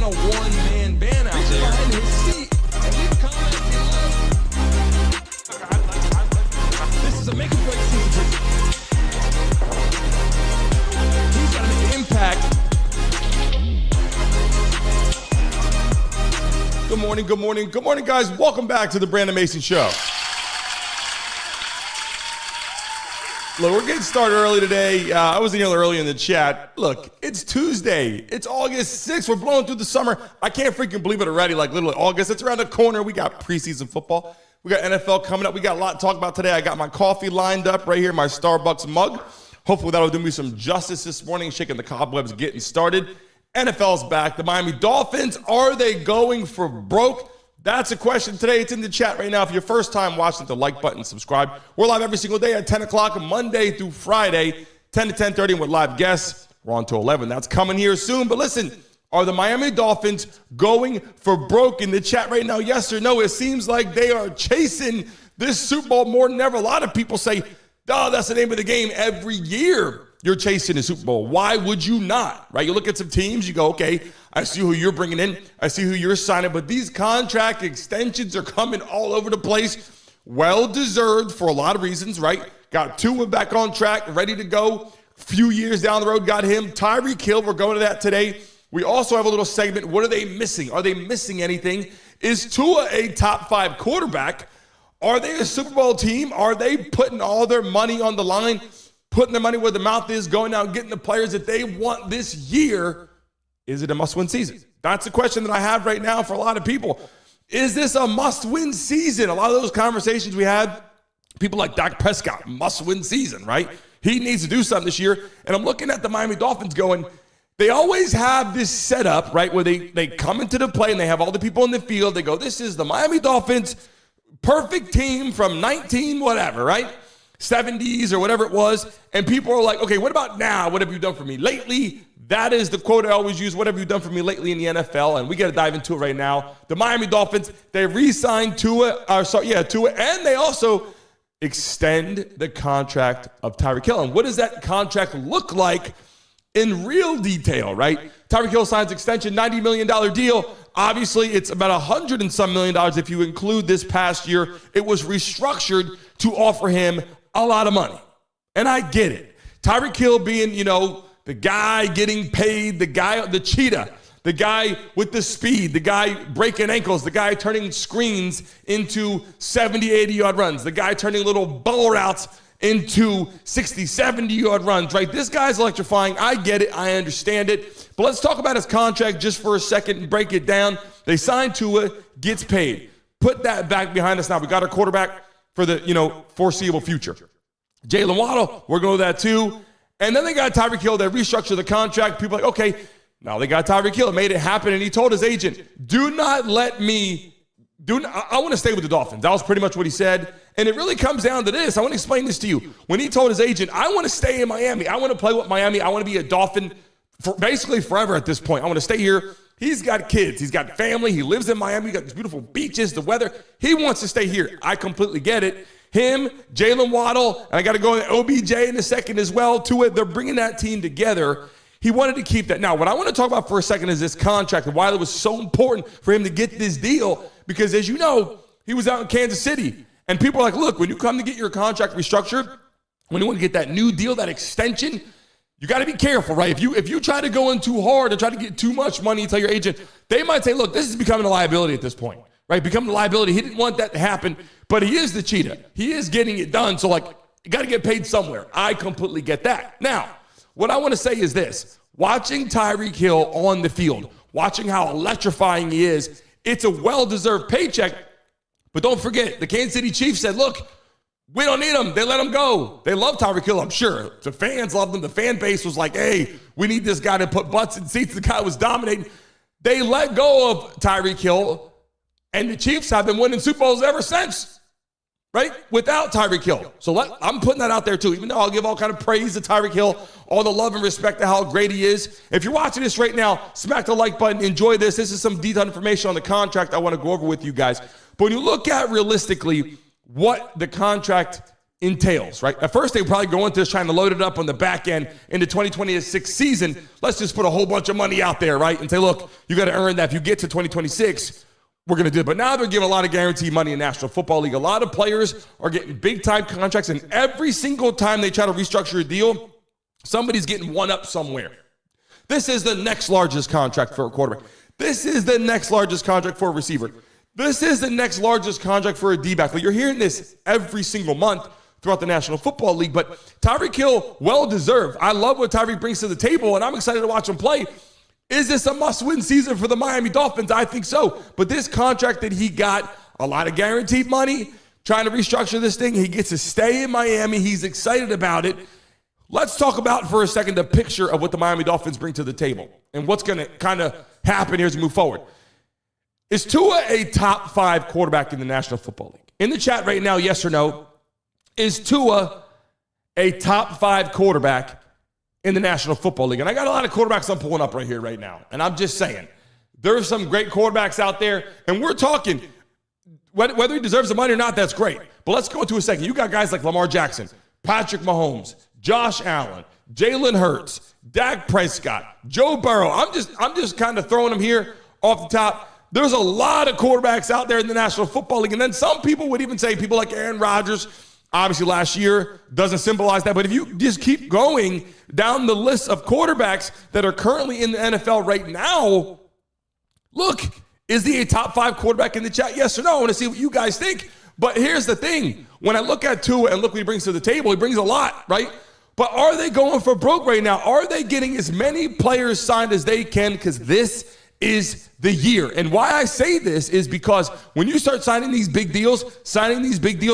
a one-man band out there. Behind his seat and leave a comment below. This is a make or break season. He's got to make an impact. Good morning, guys. Welcome back to the Brandon Mason Show. Look, we're getting started early today. I was in here early in the chat. Look, it's Tuesday. It's August 6th. We're blowing through the summer. I can't freaking believe it already, like literally August. It's around the corner. We got preseason football. We got NFL coming up. We got a lot to talk about today. I got my coffee lined up right here, my Starbucks mug. Hopefully that'll do me some justice this morning, shaking the cobwebs, getting started. NFL's back. The Miami Dolphins, are they going for broke? That's a question today. It's in the chat right now. If you're first time watching, the like button, subscribe. We're live every single day at 10 o'clock, Monday through Friday, 10 to 10:30 with live guests. We're on to 11. That's coming here soon. But listen, are the Miami Dolphins going for broke? In the chat right now, yes or no? It seems like they are chasing this Super Bowl more than ever. A lot of people say, oh, that's the name of the game. Every year you're chasing the Super Bowl. Why would you not, right? You look at some teams, you go, okay, I see who you're bringing in. I see who you're signing. But these contract extensions are coming all over the place. Well-deserved for a lot of reasons, right? Got Tua back on track, ready to go. Few years down the road, got him. Tyreek Hill, we're going to that today. We also have a little segment. What are they missing? Are they missing anything? Is Tua a top 5 quarterback? Are they a Super Bowl team? Are they putting all their money on the line, putting their money where the mouth is, going out and getting the players that they want this year? Is it a must-win season? That's the question that I have right now for a lot of people. Is this a must-win season? A lot of those conversations we had, people like Dak Prescott, must-win season, right? He needs to do something this year. And I'm looking at the Miami Dolphins going, they always have this setup, right, where they come into the play and they have all the people in the field. They go, this is the Miami Dolphins, perfect team from 19 whatever, right? 70s or whatever it was. And people are like, okay, what about now? What have you done for me lately? That is the quote I always use. What have you done for me lately in the NFL? And we got to dive into it right now. The Miami Dolphins, they re-signed Tua, and they also extend the contract of Tyreek Hill. And what does that contract look like in real detail, right? Tyreek Hill signs extension, $90 million deal. Obviously, it's about $100 and some million if you include this past year. It was restructured to offer him a lot of money. And I get it. Tyreek Hill being, the guy getting paid, the guy, the cheetah, the guy with the speed, the guy breaking ankles, the guy turning screens into 70, 80-yard runs, the guy turning little bubble routes into 60, 70-yard runs, right? This guy's electrifying. I get it. I understand it. But let's talk about his contract just for a second and break it down. They signed Tua, gets paid. Put that back behind us now. We got our quarterback for the, foreseeable future. Jaylen Waddle, we're going to that too. And then they got Tyreek Hill. They restructured the contract. People are like, okay, now they got Tyreek Hill. It made it happen. And he told his agent, I want to stay with the Dolphins. That was pretty much what he said. And it really comes down to this. I want to explain this to you. When he told his agent, I want to stay in Miami. I want to play with Miami. I want to be a Dolphin for basically forever at this point. I want to stay here. He's got kids. He's got family. He lives in Miami. He got these beautiful beaches, the weather. He wants to stay here. I completely get it. Him, Jaylen Waddle, and I got to go to OBJ in a second as well, to it. They're bringing that team together. He wanted to keep that. Now, what I want to talk about for a second is this contract and why it was so important for him to get this deal, because as you know, he was out in Kansas City. And people are like, look, when you come to get your contract restructured, when you want to get that new deal, that extension, you got to be careful, right? If you try to go in too hard and try to get too much money and tell your agent, they might say, look, this is becoming a liability at this point, right? Becoming a liability. He didn't want that to happen, but he is the cheetah. He is getting it done. So, you got to get paid somewhere. I completely get that. Now, what I want to say is this. Watching Tyreek Hill on the field, watching how electrifying he is, it's a well-deserved paycheck. But don't forget, the Kansas City Chiefs said, look, we don't need him. They let him go. They love Tyreek Hill, I'm sure. The fans loved him. The fan base was like, hey, we need this guy to put butts in seats. The guy was dominating. They let go of Tyreek Hill, and the Chiefs have been winning Super Bowls ever since, right? Without Tyreek Hill. So I'm putting that out there too, even though I'll give all kind of praise to Tyreek Hill, all the love and respect to how great he is. If you're watching this right now, smack the like button. Enjoy this. This is some detailed information on the contract I want to go over with you guys. But when you look at realistically what the contract entails, right? At first, they probably go into this trying to load it up on the back end into 2026 season. Let's just put a whole bunch of money out there, right? And say, look, you got to earn that. If you get to 2026, we're going to do it. But now they're giving a lot of guaranteed money in National Football League. A lot of players are getting big-time contracts, and every single time they try to restructure a deal, somebody's getting one up somewhere. This is the next largest contract for a quarterback. This is the next largest contract for a receiver. This is the next largest contract for a D-back. You're hearing this every single month throughout the National Football League, but Tyreek Hill, well-deserved. I love what Tyreek brings to the table, and I'm excited to watch him play. Is this a must-win season for the Miami Dolphins? I think so. But this contract that he got, a lot of guaranteed money, trying to restructure this thing. He gets to stay in Miami. He's excited about it. Let's talk about for a second the picture of what the Miami Dolphins bring to the table and what's going to kind of happen here as we move forward. Is Tua a top 5 quarterback in the National Football League? In the chat right now, yes or no. Is Tua a top 5 quarterback in the National Football League? And I got a lot of quarterbacks I'm pulling up right here right now. And I'm just saying, there's some great quarterbacks out there. And we're talking, whether he deserves the money or not, that's great. But let's go into a second. You got guys like Lamar Jackson, Patrick Mahomes, Josh Allen, Jalen Hurts, Dak Prescott, Joe Burrow. I'm just kind of throwing them here off the top. There's a lot of quarterbacks out there in the National Football League. And then some people would even say people like Aaron Rodgers, obviously last year doesn't symbolize that. But if you just keep going down the list of quarterbacks that are currently in the NFL right now, look, is he a top 5 quarterback in the chat? Yes or no? I want to see what you guys think. But here's the thing. When I look at Tua and look what he brings to the table, he brings a lot, right? But are they going for broke right now? Are they getting as many players signed as they can? Because this is the year. And why I say this is because when you start signing these big deals,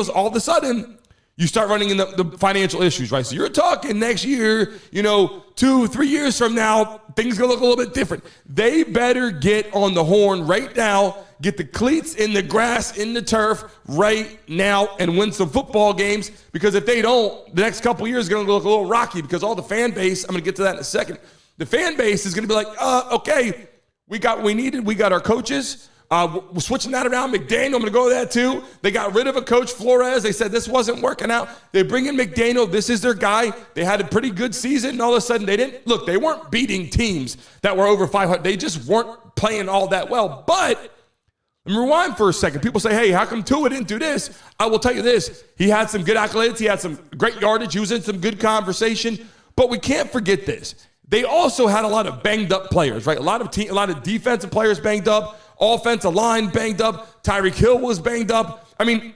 all of a sudden, you start running into the financial issues, right? So you're talking next year, 2-3 years from now, things going to look a little bit different. They better get on the horn right now, get the cleats in the grass, in the turf right now, and win some football games. Because if they don't, the next couple years is going to look a little rocky because all the fan base, I'm going to get to that in a second, the fan base is going to be like, okay, we got what we needed. We got our coaches. We're switching that around. McDaniel, I'm going to go with that too. They got rid of a coach, Flores. They said this wasn't working out. They bring in McDaniel. This is their guy. They had a pretty good season, and all of a sudden they weren't beating teams that were over 500. They just weren't playing all that well. But let me rewind for a second. People say, hey, how come Tua didn't do this? I will tell you this. He had some good accolades. He had some great yardage. He was in some good conversation. But we can't forget this. They also had a lot of banged up players, right? A lot of defensive players banged up, offensive line banged up. Tyreek Hill was banged up. I mean,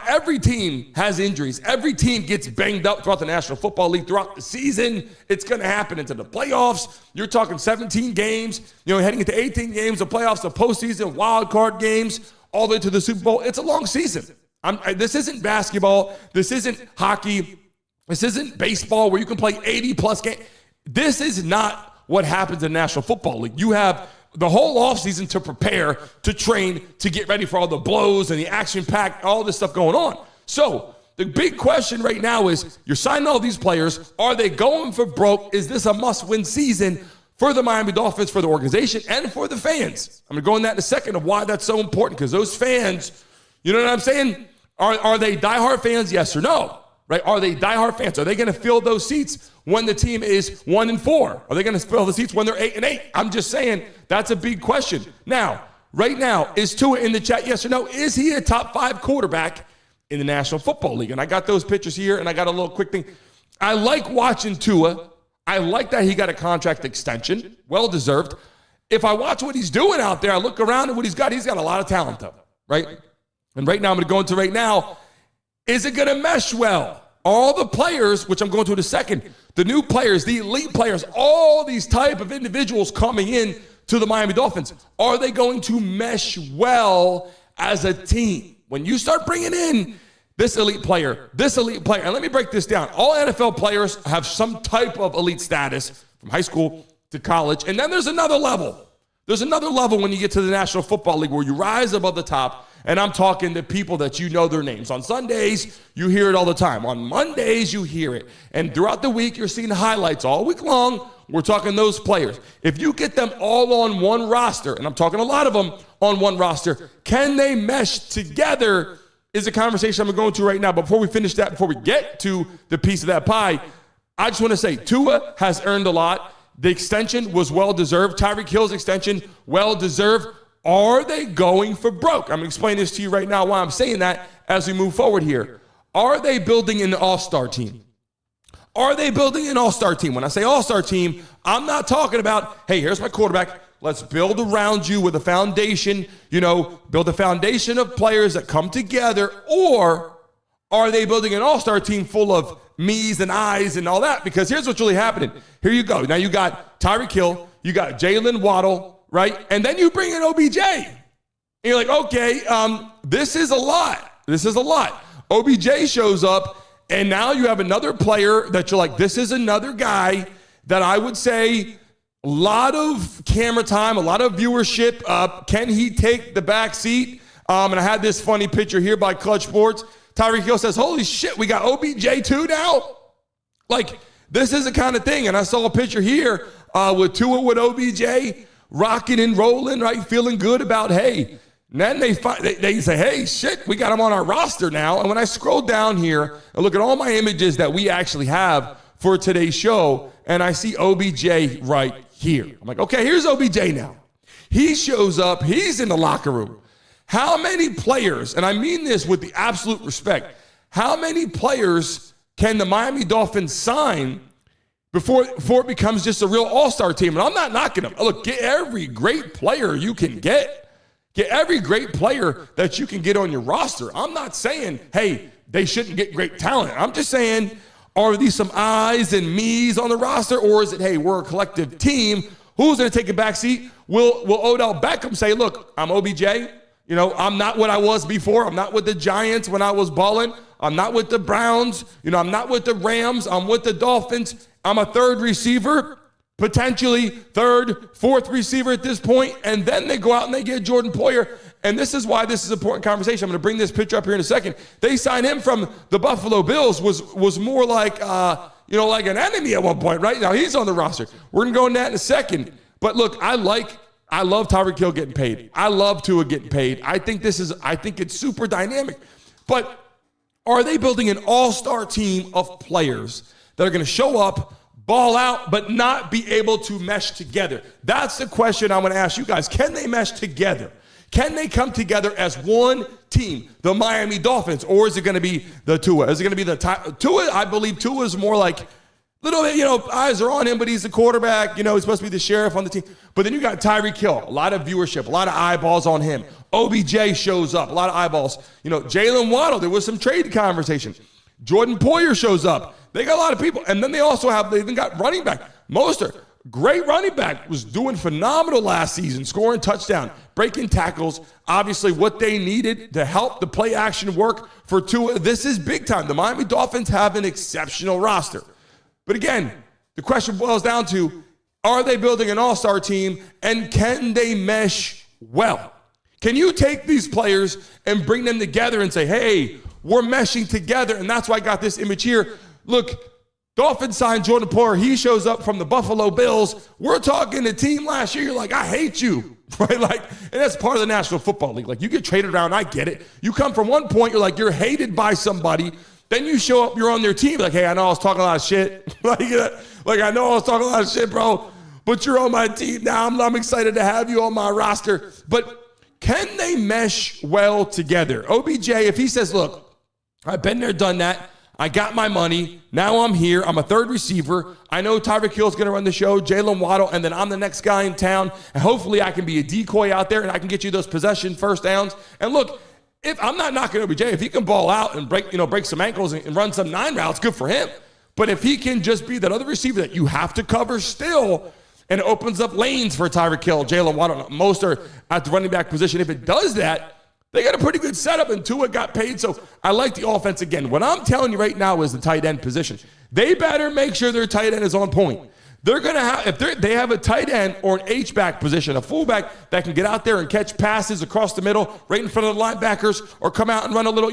every team has injuries. Every team gets banged up throughout the National Football League throughout the season. It's going to happen into the playoffs. You're talking 17 games, heading into 18 games, the playoffs, the postseason, wild card games, all the way to the Super Bowl. It's a long season. This isn't basketball. This isn't hockey. This isn't baseball where you can play 80-plus games. This is not what happens in the National Football League. You have the whole offseason to prepare, to train, to get ready for all the blows and the action-packed, all this stuff going on. So the big question right now is, you're signing all these players. Are they going for broke? Is this a must-win season for the Miami Dolphins, for the organization, and for the fans? I'm going to go in that in a second of why that's so important, because those fans, you know what I'm saying? Are they diehard fans, yes or no? Right? Are they diehard fans? Are they going to fill those seats when the team is 1-4? Are they going to fill the seats when they're 8-8? I'm just saying that's a big question. Now, right now, is Tua in the chat? Yes or no? Is he a top 5 quarterback in the National Football League? And I got those pictures here, and I got a little quick thing. I like watching Tua. I like that he got a contract extension, well deserved. If I watch what he's doing out there, I look around at what he's got a lot of talent though, right? And right now, I'm going to go into right now. Is it going to mesh well? All the players, which I'm going to in a second, the new players, the elite players, all these type of individuals coming in to the Miami Dolphins, are they going to mesh well as a team? When you start bringing in this elite player, and let me break this down. All NFL players have some type of elite status from high school to college, and then there's another level. There's another level when you get to the National Football League where you rise above the top. And I'm talking to people that you know their names. On Sundays, you hear it all the time. On Mondays, you hear it. And throughout the week, you're seeing highlights all week long. We're talking those players. If you get them all on one roster, and I'm talking a lot of them on one roster, can they mesh together is a conversation I'm going to right now. Before we finish that, before we get to the piece of that pie, I just want to say Tua has earned a lot. The extension was well-deserved. Tyreek Hill's extension, well-deserved. Are they going for broke? I'm going to explain this to you right now why I'm saying that as we move forward here. Are they building an all-star team? Are they building an all-star team? When I say all-star team, I'm not talking about, hey, here's my quarterback. Let's build around you with a foundation, build a foundation of players that come together. Or are they building an all-star team full of me's and I's and all that? Because here's what's really happening. Here you go. Now you got Tyreek Hill, you got Jaylen Waddle, right? And then you bring in OBJ. And you're like, okay, this is a lot. This is a lot. OBJ shows up, and now you have another player that you're like, this is another guy that I would say a lot of camera time, a lot of viewership. Can he take the back seat? And I had this funny picture here by Clutch Sports. Tyreek Hill says, holy shit, we got OBJ too now? Like, this is the kind of thing. And I saw a picture here with Tua with OBJ rocking and rolling, right? Feeling good about, hey. And then they say, hey, shit, we got him on our roster now. And when I scroll down here and look at all my images that we actually have for today's show, and I see OBJ right here. I'm like, okay, here's OBJ now. He shows up. He's in the locker room. How many players, and I mean this with the absolute respect, how many players can the Miami Dolphins sign before it becomes just a real all-star team? And I'm not knocking them. Look, get every great player you can get. Get every great player that you can get on your roster. I'm not saying, hey, they shouldn't get great talent. I'm just saying, are these some I's and me's on the roster, or is it, hey, we're a collective team? Who's going to take a back seat? Will Odell Beckham say, look, I'm OBJ. I'm not what I was before. I'm not with the Giants when I was balling. I'm not with the Browns. I'm not with the Rams. I'm with the Dolphins. I'm a third receiver, potentially third, fourth receiver at this point. And then they go out and they get Jordan Poyer. And this is why this is an important conversation. I'm going to bring this picture up here in a second. They signed him from the Buffalo Bills, was more like, like an enemy at one point, right? Now he's on the roster. We're going to go into that in a second. But look, I love Tyreek Hill getting paid. I love Tua getting paid. I think it's super dynamic. But are they building an all-star team of players that are going to show up, ball out, but not be able to mesh together? That's the question I want to ask you guys. Can they mesh together? Can they come together as one team, the Miami Dolphins, or is it going to be the Tua? Is it going to be the Tua? I believe Tua is more like little bit, eyes are on him, but he's the quarterback. He's supposed to be the sheriff on the team. But then you got Tyreek Hill, a lot of viewership, a lot of eyeballs on him. OBJ shows up, a lot of eyeballs. Jaylen Waddle, there was some trade conversation. Jordan Poyer shows up. They got a lot of people. And then they even got running back. Mostert, great running back, was doing phenomenal last season, scoring touchdown, breaking tackles. Obviously, what they needed to help the play action work for Tua. This is big time. The Miami Dolphins have an exceptional roster. But again, the question boils down to, are they building an all-star team, and can they mesh well? Can you take these players and bring them together and say, hey, we're meshing together? And that's why I got this image here. Look, Dolphins signed Jordan Poyer. He shows up from the Buffalo Bills. We're talking the team last year. You're like, I hate you, right? And that's part of the National Football League. You get traded around. I get it. You come from one point, you're hated by somebody. Then you show up, you're on their team. Like, hey, I know I was talking a lot of shit. I know I was talking a lot of shit, bro. But you're on my team now. I'm excited to have you on my roster. But can they mesh well together? OBJ, if he says, look, I've been there, done that. I got my money. Now I'm here. I'm a third receiver. I know Tyreek Hill's going to run the show, Jaylen Waddle, and then I'm the next guy in town. And hopefully I can be a decoy out there and I can get you those possession first downs. And look, if I'm not knocking OBJ, if he can ball out and break some ankles and run some 9 routes, good for him. But if he can just be that other receiver that you have to cover still, and it opens up lanes for Tyreek Hill, Jaylen Waddle, Mostert at the running back position, if it does that, they got a pretty good setup, and Tua got paid. So I like the offense again. What I'm telling you right now is the tight end position. They better make sure their tight end is on point. They're going to have, if they have a tight end or an H-back position, a fullback that can get out there and catch passes across the middle, right in front of the linebackers, or come out and run a little,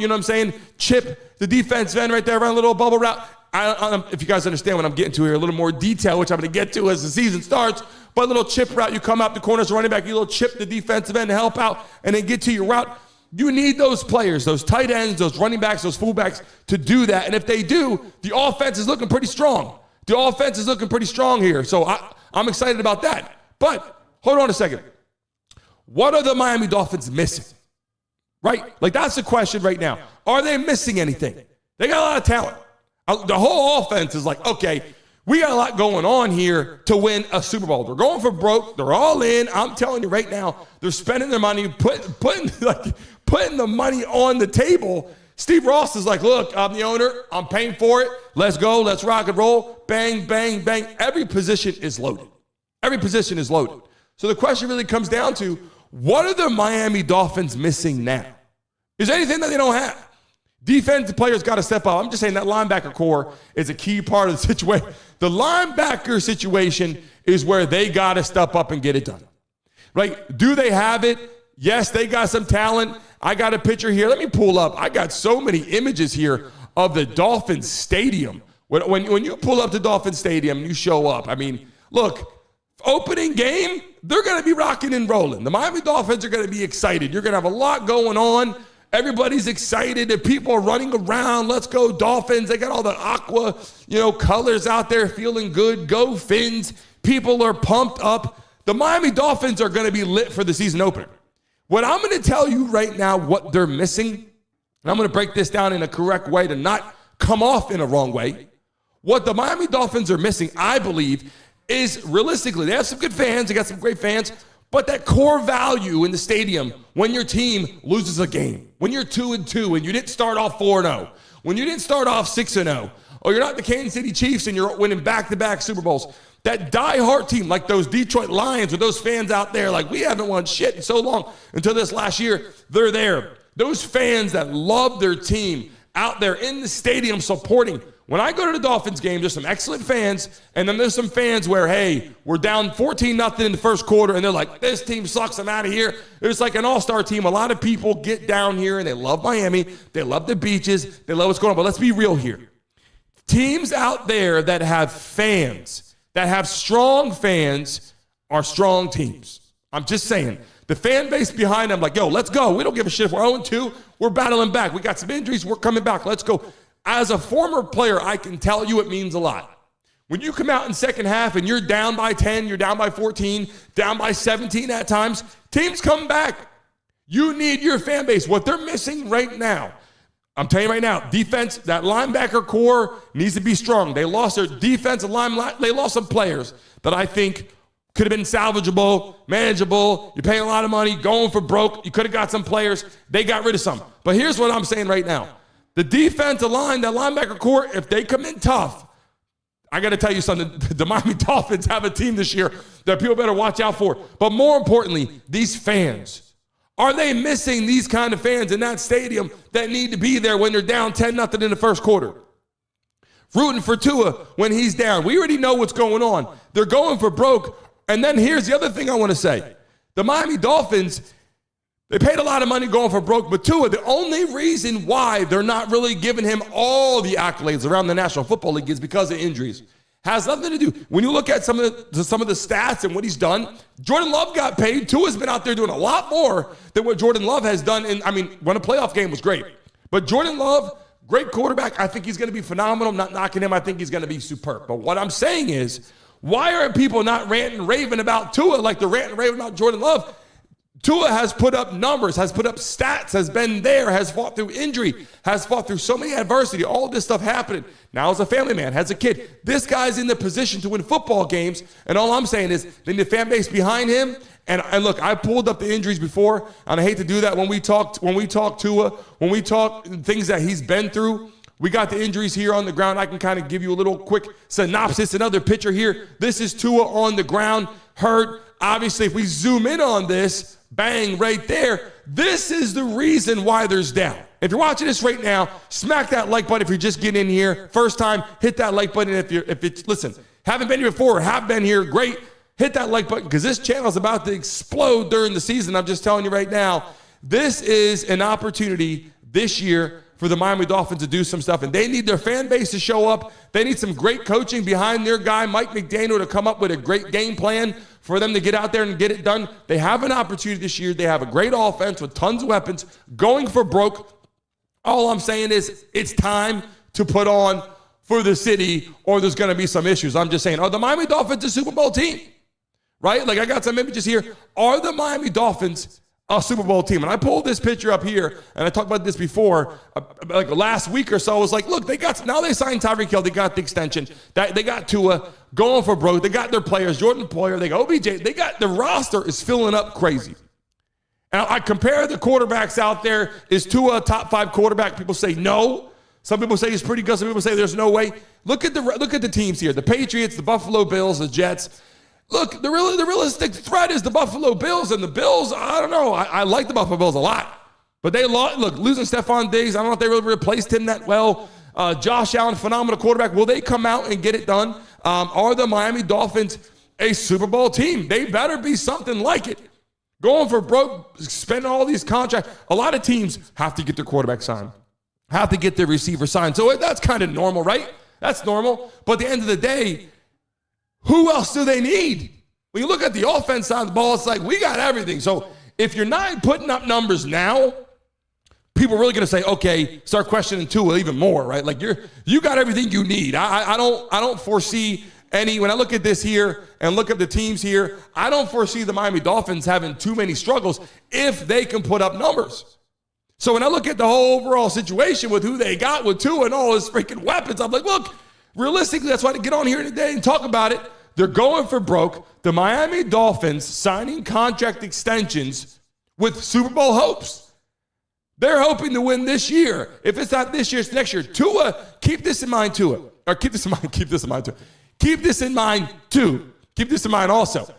chip the defensive end right there, run a little bubble route. If you guys understand what I'm getting to here, a little more detail, which I'm going to get to as the season starts, but a little chip route, you come out the corners, running back, you little chip the defensive end to help out, and then get to your route. You need those players, those tight ends, those running backs, those fullbacks to do that. And if they do, the offense is looking pretty strong. The offense is looking pretty strong here. So I'm excited about that. But hold on a second. What are the Miami Dolphins missing? Right? Like, that's the question right now. Are they missing anything? They got a lot of talent. The whole offense is like, okay, we got a lot going on here to win a Super Bowl. They're going for broke. They're all in. I'm telling you right now, they're spending their money, putting the money on the table. Steve Ross is like, look, I'm the owner. I'm paying for it. Let's go. Let's rock and roll. Bang, bang, bang. Every position is loaded. Every position is loaded. So the question really comes down to, what are the Miami Dolphins missing now? Is there anything that they don't have? Defensive players got to step up. I'm just saying that linebacker core is a key part of the situation. The linebacker situation is where they got to step up and get it done. Right? Do they have it? Yes, they got some talent. I got a picture here. Let me pull up. I got so many images here of the Dolphins Stadium. When you pull up to Dolphins Stadium and you show up, I mean, look, opening game, they're going to be rocking and rolling. The Miami Dolphins are going to be excited. You're going to have a lot going on. Everybody's excited and people are running around. Let's go Dolphins. They got all the aqua, colors out there feeling good. Go Fins. People are pumped up. The Miami Dolphins are going to be lit for the season opener. What I'm going to tell you right now, what they're missing, and I'm going to break this down in a correct way to not come off in a wrong way. What the Miami Dolphins are missing, I believe, is realistically, they have some good fans. They got some great fans. But that core value in the stadium when your team loses a game, when you're 2-2 and you didn't start off 4-0, when you didn't start off 6-0, or you're not the Kansas City Chiefs and you're winning back-to-back Super Bowls, that die-hard team like those Detroit Lions or those fans out there, like, we haven't won shit in so long until this last year, they're there. Those fans that love their team out there in the stadium supporting. When I go to the Dolphins game, there's some excellent fans, and then there's some fans where, hey, we're down 14-0 in the first quarter, and they're like, this team sucks, I'm out of here. It's like an all-star team. A lot of people get down here, and they love Miami. They love the beaches. They love what's going on. But let's be real here. Teams out there that have fans, that have strong fans, are strong teams. I'm just saying. The fan base behind them, like, yo, let's go. We don't give a shit if we're 0-2. We're battling back. We got some injuries. We're coming back. Let's go. As a former player, I can tell you it means a lot. When you come out in second half and you're down by 10, you're down by 14, down by 17 at times, teams come back. You need your fan base. What they're missing right now, I'm telling you right now, defense, that linebacker core needs to be strong. They lost their defensive line. They lost some players that I think could have been salvageable, manageable. You're paying a lot of money, going for broke. You could have got some players. They got rid of some. But here's what I'm saying right now. The defensive line, that linebacker core, if they come in tough, I got to tell you something. The Miami Dolphins have a team this year that people better watch out for. But more importantly, these fans. Are they missing these kind of fans in that stadium that need to be there when they're down 10-0 in the first quarter? Rooting for Tua when he's down. We already know what's going on. They're going for broke. And then here's the other thing I want to say. The Miami Dolphins, they paid a lot of money going for broke, but Tua, the only reason why they're not really giving him all the accolades around the National Football League is because of injuries. Has nothing to do. When you look at some of the stats and what he's done, Jordan Love got paid. Tua's been out there doing a lot more than what Jordan Love has done. When a playoff game was great. But Jordan Love, great quarterback. I think he's going to be phenomenal. I'm not knocking him. I think he's going to be superb. But what I'm saying is, why are people not ranting and raving about Tua like they're ranting and raving about Jordan Love? Tua has put up numbers, has put up stats, has been there, has fought through injury, has fought through so many adversity, all this stuff happening. Now as a family man, has a kid. This guy's in the position to win football games, and all I'm saying is they need the fan base behind him. And look, I pulled up the injuries before, and I hate to do that when we talk Tua, when we talk things that he's been through. We got the injuries here on the ground. I can kind of give you a little quick synopsis. Another picture here. This is Tua on the ground, hurt. Obviously, if we zoom in on this, bang, right there. This is the reason why there's doubt. If you're watching this right now, smack that like button if you're just getting in here. First time, hit that like button. Listen, haven't been here before, have been here, great. Hit that like button because this channel is about to explode during the season. I'm just telling you right now, this is an opportunity this year for the Miami Dolphins to do some stuff, and they need their fan base to show up. They need some great coaching behind their guy, Mike McDaniel, to come up with a great game plan for them to get out there and get it done. They have an opportunity this year. They have a great offense with tons of weapons, going for broke. All I'm saying is it's time to put on for the city, or there's going to be some issues. I'm just saying, are the Miami Dolphins a Super Bowl team? Right? Like, I got some images here. Are the Miami Dolphins a Super Bowl team? And I pulled this picture up here, and I talked about this before, like last week or so. I was like, look, now they signed Tyreek Hill. They got the extension. They got Tua going for broke. They got their players, Jordan Poyer. They got OBJ. They got the roster is filling up crazy. And I compare the quarterbacks out there. Is Tua a top 5 quarterback? People say no. Some people say he's pretty good. Some people say there's no way. Look at the teams here. The Patriots, the Buffalo Bills, the Jets. Look, the realistic threat is the Buffalo Bills, and the Bills, I don't know. I like the Buffalo Bills a lot. But they lost. Look, losing Stephon Diggs, I don't know if they really replaced him that well. Josh Allen, phenomenal quarterback. Will they come out and get it done? Are the Miami Dolphins a Super Bowl team? They better be something like it. Going for broke, spending all these contracts. A lot of teams have to get their quarterback signed, have to get their receiver signed. So that's kind of normal, right? That's normal. But at the end of the day, who else do they need? When you look at the offense side of the ball, it's like, we got everything. So if you're not putting up numbers now, people are really going to say, okay, start questioning Tua even more, right? Like, you got everything you need. I don't foresee any, when I look at this here and look at the teams here, I don't foresee the Miami Dolphins having too many struggles if they can put up numbers. So when I look at the whole overall situation with who they got with Tua and all his freaking weapons, I'm like, look, realistically, that's why I get on here today and talk about it. They're going for broke. The Miami Dolphins signing contract extensions with Super Bowl hopes. They're hoping to win this year. If it's not this year, it's next year. Tua, keep this in mind, Tua. Or keep this in mind, keep this in mind, Tua. Keep this in mind, too. Keep this in mind also.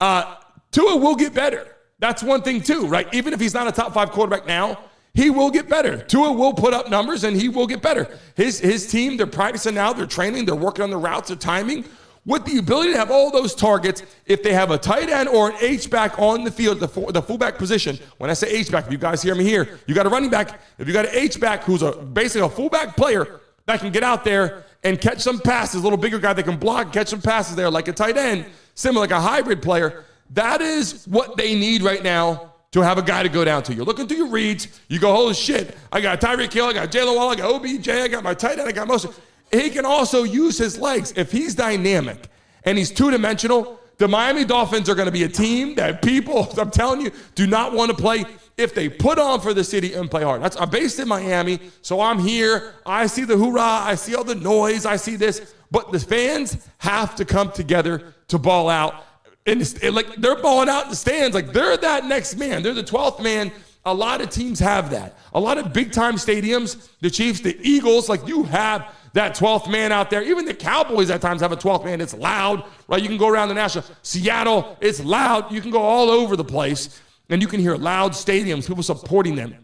Tua will get better. That's one thing, too, right? Even if he's not a top 5 quarterback now, he will get better. Tua will put up numbers, and he will get better. His team, they're practicing now, they're training, they're working on the routes, their timing. With the ability to have all those targets, if they have a tight end or an H-back on the field, the fullback position, when I say H-back, if you guys hear me here, you got a running back. If you got an H-back who's basically a fullback player that can get out there and catch some passes, a little bigger guy that can block and catch some passes there like a tight end, similar like a hybrid player, that is what they need right now to have a guy to go down to. You're looking through your reads, you go, holy shit, I got Tyreek Hill, I got Jaylen Waddle, I got OBJ, I got my tight end, I got most. He can also use his legs. If he's dynamic and he's two-dimensional, the Miami Dolphins are going to be a team that people, I'm telling you, do not want to play if they put on for the city and play hard. I'm based in Miami, so I'm here. I see the hoorah. I see all the noise. I see this. But the fans have to come together to ball out. And like, they're balling out in the stands. Like, they're that next man. They're the 12th man. A lot of teams have that. A lot of big-time stadiums, the Chiefs, the Eagles, like, you have that 12th man out there. Even the Cowboys at times have a 12th man. It's loud, right? You can go around the national. Seattle, it's loud. You can go all over the place, and you can hear loud stadiums, people supporting them.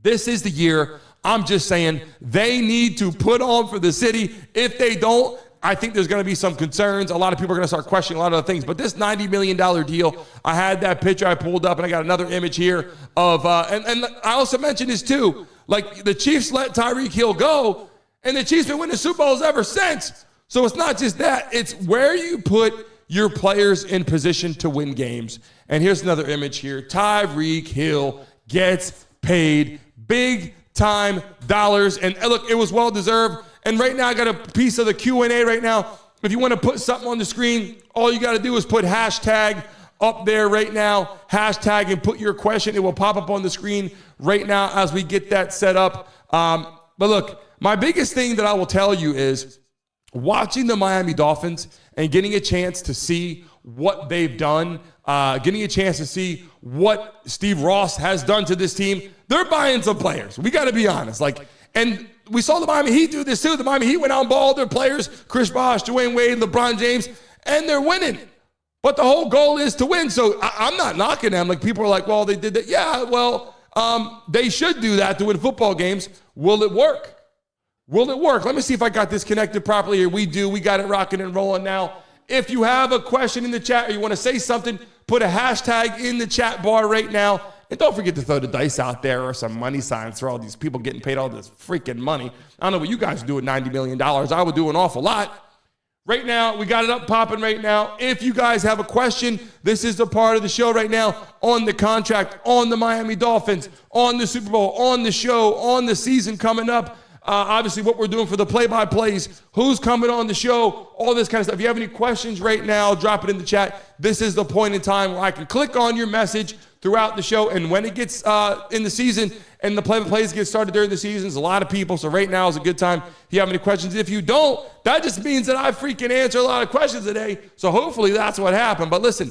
This is the year. I'm just saying they need to put on for the city. If they don't, I think there's going to be some concerns. A lot of people are going to start questioning a lot of the things. But this $90 million deal, I had that picture I pulled up, and I got another image here of, and I also mentioned this too, like the Chiefs let Tyreek Hill go, and the Chiefs have been winning Super Bowls ever since. So it's not just that. It's where you put your players in position to win games. And here's another image here. Tyreek Hill gets paid big-time dollars. And look, it was well-deserved. And right now, I got a piece of the Q&A right now. If you want to put something on the screen, all you got to do is put hashtag up there right now. Hashtag and put your question. It will pop up on the screen right now as we get that set up. But look, my biggest thing that I will tell you is watching the Miami Dolphins and getting a chance to see what they've done, getting a chance to see what Steve Ross has done to this team. They're buying some players. We got to be honest. And we saw the Miami Heat do this too. The Miami Heat went out and balled their players, Chris Bosh, Dwayne Wade, LeBron James, and they're winning. But the whole goal is to win. So I'm not knocking them. Like, people are like, well, they did that. Yeah, well, they should do that to win football games. Will it work? Will it work? Let me see if I got this connected properly here. We do. We got it rocking and rolling now. If you have a question in the chat or you want to say something, put a hashtag in the chat bar right now, And don't forget to throw the dice out there or some money signs for all these people getting paid all this freaking money. I don't know what you guys do with $90 million. I would do an awful lot. Right now, we got it up popping right now. If you guys have a question, this is the part of the show right now on the contract, on the Miami Dolphins, on the Super Bowl, on the show, on the season coming up. Obviously, what we're doing for the play-by-plays, who's coming on the show, all this kind of stuff. If you have any questions right now, drop it in the chat. This is the point in time where I can click on your message throughout the show. And when it gets in the season and the play-by-plays get started during the season, there's a lot of people. So right now is a good time if you have any questions. If you don't, that just means that I freaking answer a lot of questions today. So hopefully that's what happened. But listen,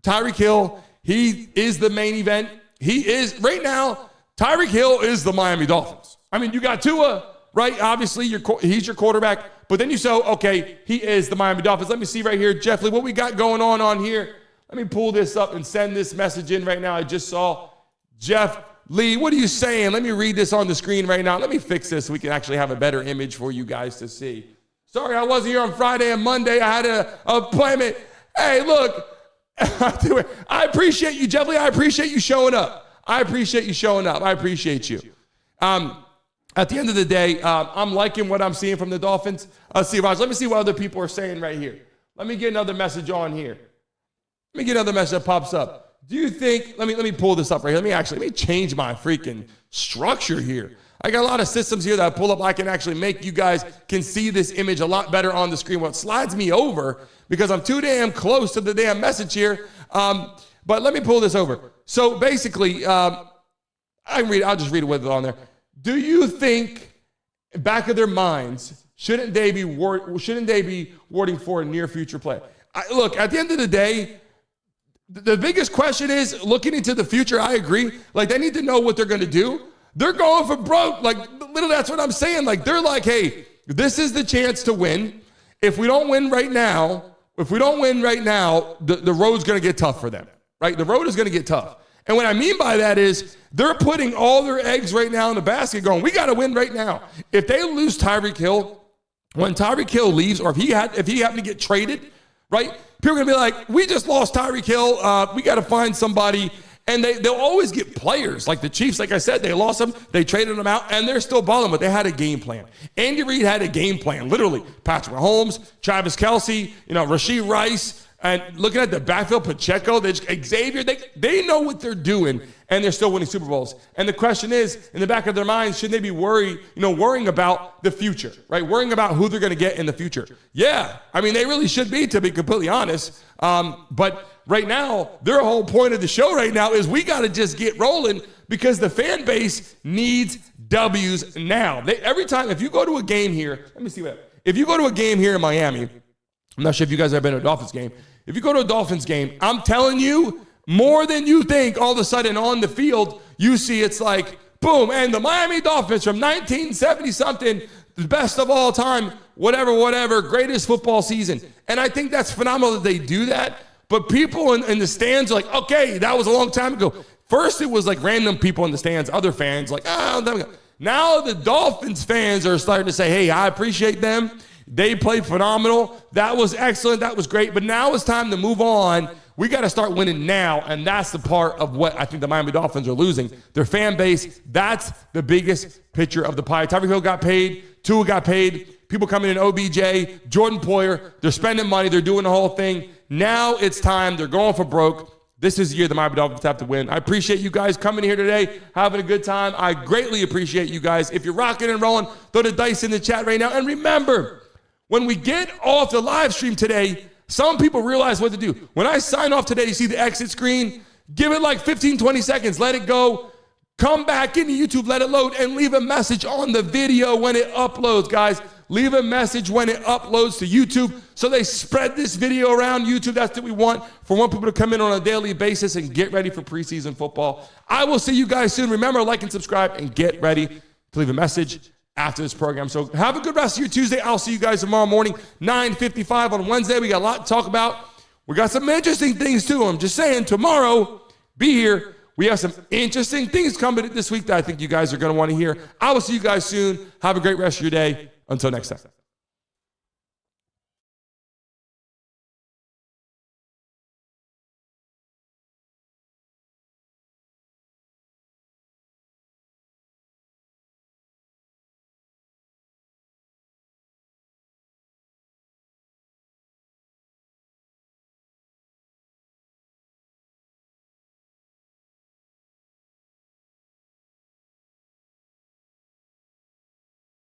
Tyreek Hill, he is the main event. He is, right now, Tyreek Hill is the Miami Dolphins. I mean, you got Tua, right? Obviously, he's your quarterback. But then you say, okay, he is the Miami Dolphins. Let me see right here, Jeff Lee, what we got going on here. Let me pull this up and send this message in right now. I just saw Jeff Lee. What are you saying? Let me read this on the screen right now. Let me fix this so we can actually have a better image for you guys to see. Sorry, I wasn't here on Friday and Monday. I had an appointment. Hey, look, I appreciate you, Jeff Lee. I appreciate you showing up. I appreciate you. At the end of the day, I'm liking what I'm seeing from the Dolphins. Raj, let me see what other people are saying right here. Let me get another message on here. Let me get another message that pops up. Do you think, let me pull this up right here. Let me change my freaking structure here. I got a lot of systems here that I pull up. I can actually make you guys can see this image a lot better on the screen. Well, it slides me over because I'm too damn close to the damn message here. But let me pull this over. So basically, I can read it. I'll just read it with it on there. Do you think, back of their minds, shouldn't they be warding for a near future play? Look, at the end of the day, the biggest question is looking into the future. I agree. Like, they need to know what they're going to do. They're going for broke. Like, literally, that's what I'm saying. Like, they're like, hey, this is the chance to win. If we don't win right now, the road's going to get tough for them, right? The road is going to get tough. And what I mean by that is they're putting all their eggs right now in the basket going, we got to win right now. If they lose Tyreek Hill, when Tyreek Hill leaves, or if he happened to get traded, right? People are going to be like, we just lost Tyreek Hill. We got to find somebody. And they'll always get players. Like the Chiefs, like I said, they lost them. They traded them out, and they're still balling, but they had a game plan. Andy Reid had a game plan, literally. Patrick Mahomes, Travis Kelce, Rashee Rice, and looking at the backfield, Pacheco, Xavier, they know what they're doing, and they're still winning Super Bowls. And the question is, in the back of their minds, should they be worrying about the future, right? Worrying about who they're going to get in the future. Yeah, I mean, they really should be, to be completely honest. But right now, their whole point of the show right now is we got to just get rolling because the fan base needs W's now. Every time, if you go to a game here, if you go to a game here in Miami, I'm not sure if you guys have been to a Dolphins game. If you go to a Dolphins game, I'm telling you, more than you think, all of a sudden on the field, you see it's like, boom, and the Miami Dolphins from 1970-something, the best of all time, whatever, greatest football season. And I think that's phenomenal that they do that. But people in the stands are like, okay, that was a long time ago. First, it was like random people in the stands, other fans, like, now the Dolphins fans are starting to say, hey, I appreciate them. They played phenomenal. That was excellent. That was great. But now it's time to move on. We got to start winning now, and that's the part of what I think the Miami Dolphins are losing. Their fan base, that's the biggest picture of the pie. Tyreek Hill got paid. Tua got paid. People coming in, OBJ, Jordan Poyer. They're spending money. They're doing the whole thing. Now it's time. They're going for broke. This is the year the Miami Dolphins have to win. I appreciate you guys coming here today, having a good time. I greatly appreciate you guys. If you're rocking and rolling, throw the dice in the chat right now. And remember, when we get off the live stream today, some people realize what to do. When I sign off today, you see the exit screen, give it like 15, 20 seconds, let it go. Come back into YouTube, let it load, and leave a message on the video when it uploads, guys. Leave a message when it uploads to YouTube so they spread this video around YouTube. That's what we want, for more people to come in on a daily basis and get ready for preseason football. I will see you guys soon. Remember, like and subscribe, and get ready to leave a message after this program. So have a good rest of your Tuesday. I'll see you guys tomorrow morning, 9:55 on Wednesday. We got a lot to talk about. We got some interesting things too. I'm just saying, tomorrow, be here. We have some interesting things coming this week that I think you guys are going to want to hear. I will see you guys soon. Have a great rest of your day. Until next time.